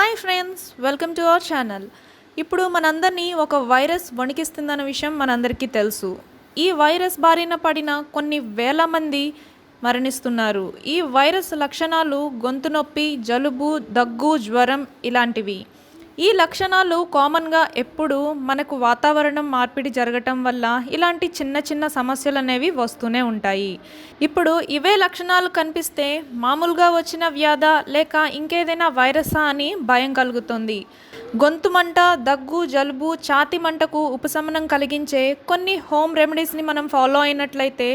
Hi friends, welcome to our channel. ఇప్పుడు మనందరినీ ఒక వైరస్ వణికిస్తుందన్న విషయం మనందరికీ తెలుసు. ఈ వైరస్ బారిన పడిన కొన్ని వేల మంది మరణిస్తున్నారు. ఈ వైరస్ లక్షణాలు గొంతు నొప్పి, జలుబు, దగ్గు, జ్వరం ఇలాంటివి. ఈ లక్షణాలు కామన్గా ఎప్పుడు మనకు వాతావరణం మార్పిడి జరగటం వల్ల ఇలాంటి చిన్న చిన్న సమస్యలు అనేవి వస్తూనే ఉంటాయి. ఇప్పుడు ఇవే లక్షణాలు కనిపిస్తే మామూలుగా వచ్చిన వ్యాధ లేక ఇంకేదైనా వైరసా అని భయం కలుగుతుంది. గొంతు మంట, దగ్గు, జలుబు, ఛాతి మంటకు ఉపశమనం కలిగించే కొన్ని హోమ్ రెమెడీస్ని మనం ఫాలో అయినట్లయితే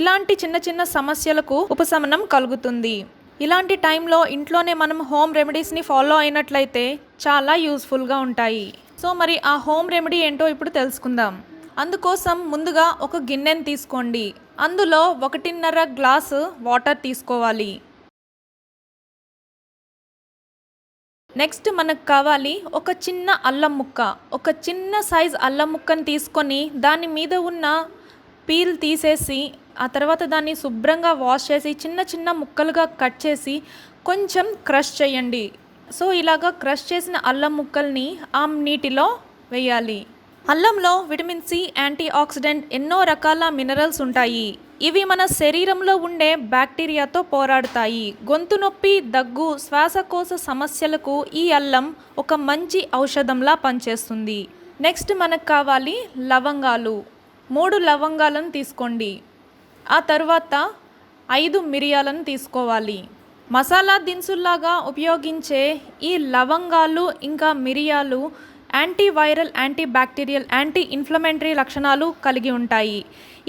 ఇలాంటి చిన్న చిన్న సమస్యలకు ఉపశమనం కలుగుతుంది. ఇలాంటి టైంలో ఇంట్లోనే మనం హోమ్ రెమెడీస్ని ఫాలో అయినట్లయితే చాలా యూస్ఫుల్గా ఉంటాయి. సో మరి ఆ హోమ్ రెమెడీ ఏంటో ఇప్పుడు తెలుసుకుందాం. అందుకోసం ముందుగా ఒక గిన్నెని తీసుకోండి. అందులో 1.5 గ్లాసు వాటర్ తీసుకోవాలి. నెక్స్ట్ మనకు కావాలి ఒక చిన్న అల్లం ముక్క. ఒక చిన్న సైజ్ అల్లం ముక్కని తీసుకొని దాని మీద ఉన్న పీల్ తీసేసి ఆ తర్వాత దాన్ని శుభ్రంగా వాష్ చేసి చిన్న చిన్న ముక్కలుగా కట్ చేసి కొంచెం క్రష్ చేయండి. సో ఇలాగా క్రష్ చేసిన అల్లం ముక్కల్ని ఆ నీటిలో వేయాలి. అల్లంలో విటమిన్ సి, యాంటీ ఆక్సిడెంట్, ఎన్నో రకాల మినరల్స్ ఉంటాయి. ఇవి మన శరీరంలో ఉండే బ్యాక్టీరియాతో పోరాడుతాయి. గొంతు నొప్పి, దగ్గు, శ్వాసకోశ సమస్యలకు ఈ అల్లం ఒక మంచి ఔషధంలా పనిచేస్తుంది. నెక్స్ట్ మనకు కావాలి లవంగాలు. 3 లవంగాలను తీసుకోండి. ఆ తర్వాత 5 మిరియాలను తీసుకోవాలి. మసాలా దినుసుల్లాగా ఉపయోగించే ఈ లవంగాలు ఇంకా మిరియాలు antiviral, anti bacterial, anti inflammatory లక్షణాలు కలిగి ఉంటాయి.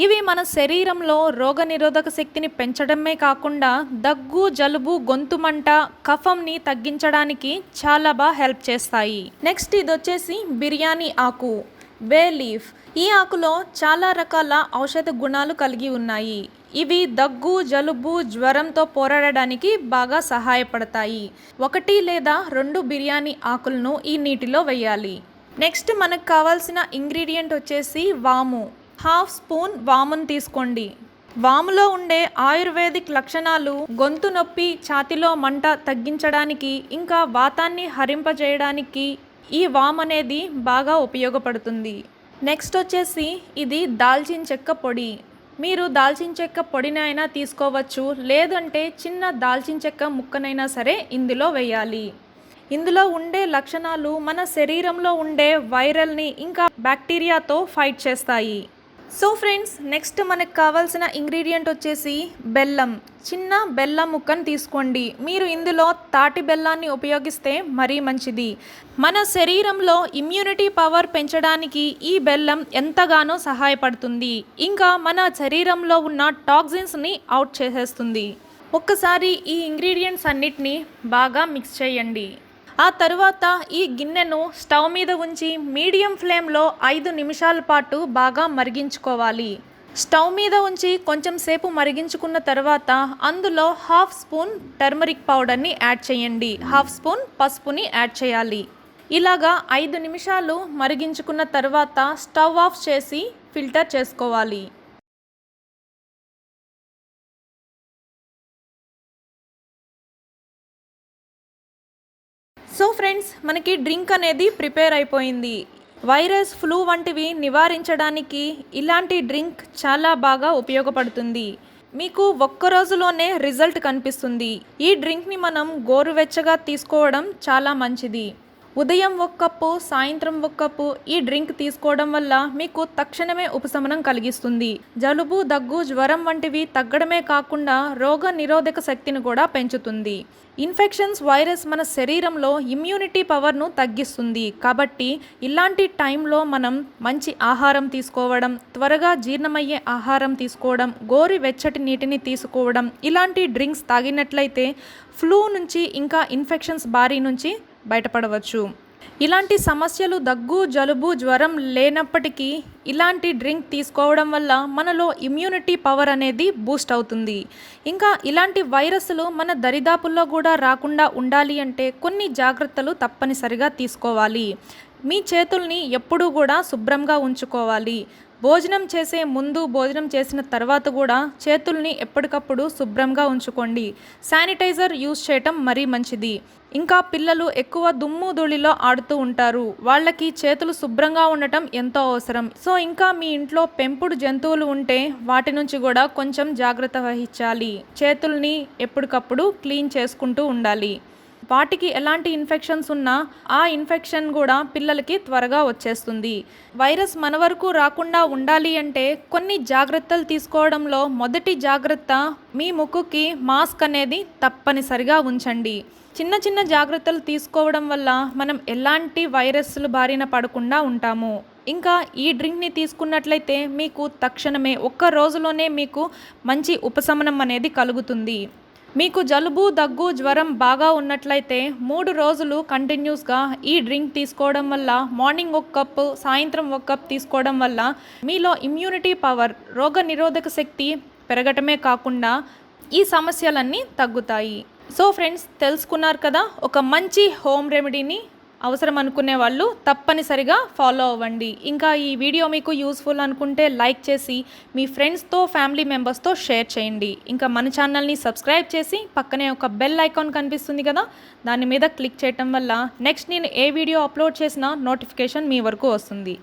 ఇవి మన శరీరంలో రోగనిరోధక శక్తిని పెంచడమే కాకుండా దగ్గు, జలుబు, గొంతు మంట, కఫంని తగ్గించడానికి చాలా బాగా హెల్ప్ చేస్తాయి. నెక్స్ట్ ఇది వచ్చేసి బిర్యానీ ఆకు, బే లీఫ్. ఈ ఆకులో చాలా రకాల ఔషధ గుణాలు కలిగి ఉన్నాయి. ఇవి దగ్గు, జలుబు, జ్వరంతో పోరాడడానికి బాగా సహాయపడతాయి. 1 లేదా 2 బిర్యానీ ఆకులను ఈ నీటిలో వేయాలి. నెక్స్ట్ మనకు కావాల్సిన ఇంగ్రీడియంట్ వచ్చేసి వాము. 1/2 స్పూన్ వామును తీసుకోండి. వాములో ఉండే ఆయుర్వేదిక్ లక్షణాలు గొంతు నొప్పి, ఛాతిలో మంట తగ్గించడానికి ఇంకా వాతాన్ని హరింపజేయడానికి ఈ వాము అనేది బాగా ఉపయోగపడుతుంది. నెక్స్ట్ వచ్చేసి ఇది దాల్చిన చెక్క పొడి. మీరు దాల్చిన చెక్క పొడినైనా తీసుకోవచ్చు, లేదంటే చిన్న దాల్చిన చెక్క ముక్కనైనా సరే ఇందులో వేయాలి. ఇందులో ఉండే లక్షణాలు మన శరీరంలో ఉండే వైరల్ని ఇంకా బ్యాక్టీరియాతో ఫైట్ చేస్తాయి. సో ఫ్రెండ్స్, నెక్స్ట్ మనకు కావాల్సిన ఇంగ్రీడియంట్ వచ్చేసి బెల్లం. చిన్న బెల్లం ముక్కను తీసుకోండి. మీరు ఇందులో తాటి బెల్లాన్ని ఉపయోగిస్తే మరీ మంచిది. మన శరీరంలో ఇమ్యూనిటీ పవర్ పెంచడానికి ఈ బెల్లం ఎంతగానో సహాయపడుతుంది. ఇంకా మన శరీరంలో ఉన్న టాక్సిన్స్ని అవుట్ చేసేస్తుంది. ఒక్కసారి ఈ ఇంగ్రీడియంట్స్ అన్నిటినీ బాగా మిక్స్ చేయండి. ఆ తరువాత ఈ గిన్నెను స్టవ్ మీద ఉంచి మీడియం ఫ్లేమ్లో 5 నిమిషాల పాటు బాగా మరిగించుకోవాలి. స్టవ్ మీద ఉంచి కొంచెం సేపు మరిగించుకున్న తర్వాత అందులో 1/2 స్పూన్ టర్మరిక్ పౌడర్ని యాడ్ చేయండి. 1/2 స్పూన్ పసుపుని యాడ్ చేయాలి. ఇలాగా 5 నిమిషాలు మరిగించుకున్న తర్వాత స్టవ్ ఆఫ్ చేసి ఫిల్టర్ చేసుకోవాలి. సో ఫ్రెండ్స్, మనకి డ్రింక్ అనేది ప్రిపేర్ అయిపోయింది. వైరస్, ఫ్లూ వంటివి నివారించడానికి ఇలాంటి డ్రింక్ చాలా బాగా ఉపయోగపడుతుంది. మీకు ఒక్క రోజులోనే రిజల్ట్ కనిపిస్తుంది. ఈ డ్రింక్ని మనం గోరువెచ్చగా తీసుకోవడం చాలా మంచిది. ఉదయం 1 కప్పు, సాయంత్రం 1 కప్పు ఈ డ్రింక్ తీసుకోవడం వల్ల మీకు తక్షణమే ఉపశమనం కలిగిస్తుంది. జలుబు, దగ్గు, జ్వరం వంటివి తగ్గడమే కాకుండా రోగ నిరోధక శక్తిని కూడా పెంచుతుంది. ఇన్ఫెక్షన్స్, వైరస్ మన శరీరంలో ఇమ్యూనిటీ పవర్ను తగ్గిస్తుంది. కాబట్టి ఇలాంటి టైంలో మనం మంచి ఆహారం తీసుకోవడం, త్వరగా జీర్ణమయ్యే ఆహారం తీసుకోవడం, గోరు వెచ్చటి నీటిని తీసుకోవడం, ఇలాంటి డ్రింక్స్ తాగినట్లయితే ఫ్లూ నుంచి ఇంకా ఇన్ఫెక్షన్స్ బారి నుంచి బయటపడవచ్చు. ఇలాంటి సమస్యలు దగ్గు, జలుబు, జ్వరం లేనప్పటికీ ఇలాంటి డ్రింక్ తీసుకోవడం వల్ల మనలో ఇమ్యూనిటీ పవర్ అనేది బూస్ట్ అవుతుంది. ఇంకా ఇలాంటి వైరస్లు మన దరిదాపుల్లో కూడా రాకుండా ఉండాలి అంటే కొన్ని జాగ్రత్తలు తప్పనిసరిగా తీసుకోవాలి. మీ చేతుల్ని ఎప్పుడూ కూడా శుభ్రంగా ఉంచుకోవాలి. భోజనం చేసే ముందు, భోజనం చేసిన తర్వాత కూడా చేతుల్ని ఎప్పటికప్పుడు శుభ్రంగా ఉంచుకోండి. శానిటైజర్ యూజ్ చేయటం మరీ మంచిది. ఇంకా పిల్లలు ఎక్కువ దుమ్ము ధూళిలో ఆడుతూ ఉంటారు. వాళ్ళకి చేతులు శుభ్రంగా ఉండటం ఎంతో అవసరం. సో ఇంకా మీ ఇంట్లో పెంపుడు జంతువులు ఉంటే వాటి నుంచి కూడా కొంచెం జాగ్రత్త వహించాలి. చేతుల్ని ఎప్పటికప్పుడు క్లీన్ చేసుకుంటూ ఉండాలి. వాటికి ఎలాంటి ఇన్ఫెక్షన్స్ ఉన్నా ఆ ఇన్ఫెక్షన్ కూడా పిల్లలకి త్వరగా వచ్చేస్తుంది. వైరస్ మన వరకు రాకుండా ఉండాలి అంటే కొన్ని జాగ్రత్తలు తీసుకోవడంలో మొదటి జాగ్రత్త, మీ ముక్కుకి మాస్క్ అనేది తప్పనిసరిగా ఉంచండి. చిన్న చిన్న జాగ్రత్తలు తీసుకోవడం వల్ల మనం ఎలాంటి వైరస్లు బారిన పడకుండా ఉంటాము. ఇంకా ఈ డ్రింక్ని తీసుకున్నట్లయితే మీకు తక్షణమే ఒక్క రోజులోనే మీకు మంచి ఉపశమనం అనేది కలుగుతుంది. మీకు జలుబు, దగ్గు, జ్వరం బాగా ఉన్నట్లయితే 3 రోజులు కంటిన్యూస్గా ఈ డ్రింక్ తీసుకోవడం వల్ల, మార్నింగ్ ఒక కప్పు, సాయంత్రం ఒక కప్ తీసుకోవడం వల్ల మీలో ఇమ్యూనిటీ పవర్, రోగ నిరోధక శక్తి పెరగటమే కాకుండా ఈ సమస్యలన్నీ తగ్గుతాయి. సో ఫ్రెండ్స్, తెలుసుకున్నారు కదా, ఒక మంచి హోమ్ రెమెడీని అవసరం అనుకునే వాళ్ళు తప్పనిసరిగా ఫాలో అవ్వండి. ఇంకా ఈ వీడియో మీకు యూస్ఫుల్ అనుకుంటే లైక్ చేసి మీ ఫ్రెండ్స్తో, ఫ్యామిలీ మెంబర్స్తో షేర్ చేయండి. ఇంకా మన ఛానల్ని సబ్స్క్రైబ్ చేసి పక్కనే ఒక బెల్ ఐకాన్ కనిపిస్తుంది కదా, దాని మీద క్లిక్ చేయటం వల్ల నెక్స్ట్ నేను ఏ వీడియో అప్లోడ్ చేసినా నోటిఫికేషన్ మీ వరకు వస్తుంది.